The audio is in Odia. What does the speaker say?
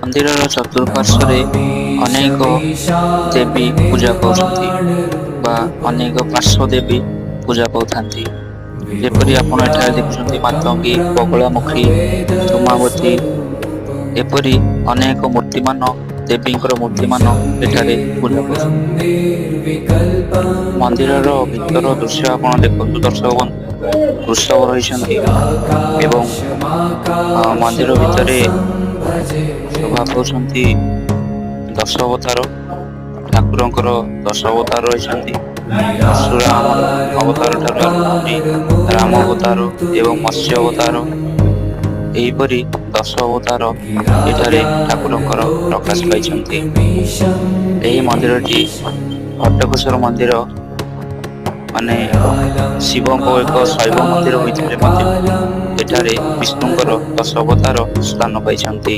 ମନ୍ଦିରର ଚତୁଃପାର୍ଶ୍ୱରେ ଅନେକ ଦେବୀ ପୂଜା ପାଉଛନ୍ତି ବା ଅନେକ ପାର୍ଶ୍ୱ ଦେବୀ ପୂଜା ପାଉଥାନ୍ତି। ଯେପରି ଆପଣ ଏଠାରେ ଦେଖୁଛନ୍ତି ମାତଙ୍ଗୀ, ବଗଳାମୁଖୀ, ଧୂମାବତୀ, ଏପରି ଅନେକ ମୂର୍ତ୍ତିମାନ ଦେବୀଙ୍କର ମୂର୍ତ୍ତିମାନ ଏଠାରେ ପୂଜା ପାଉଛନ୍ତି। ମନ୍ଦିରର ଭିତର ଦୃଶ୍ୟ ଆପଣ ଦେଖନ୍ତୁ ଦର୍ଶକ ବନ୍ଧୁ, ବୃଷଭ ରହିଛନ୍ତି ଏବଂ ମନ୍ଦିର ଭିତରେ ଶୋଭା ପାଉଛନ୍ତି ଦଶ ଅବତାର। ଠାକୁରଙ୍କର ଦଶ ଅବତାର ରହିଛନ୍ତି। ପରଶୁରାମ ଅବତାର ଠାରୁ ଆରମ୍ଭ କରି ରାମ ଅବତାର ଏବଂ ମତ୍ସ୍ୟ ଅବତାର, ଏହିପରି ଦଶ ଅବତାର ଏଠାରେ ଠାକୁରଙ୍କର ପ୍ରକାଶ ପାଇଛନ୍ତି। ଏହି ମନ୍ଦିରଟି ଘଟକେଶ୍ୱର ମନ୍ଦିର ମାନେ ଶିବଙ୍କ ଏକ ଶୈବ ମନ୍ଦିର ହୋଇଥିଲେ ମଧ୍ୟ ଏଠାରେ ବିଷ୍ଣୁଙ୍କର ଦଶ ଅବତାର ସ୍ଥାନ ପାଇଛନ୍ତି।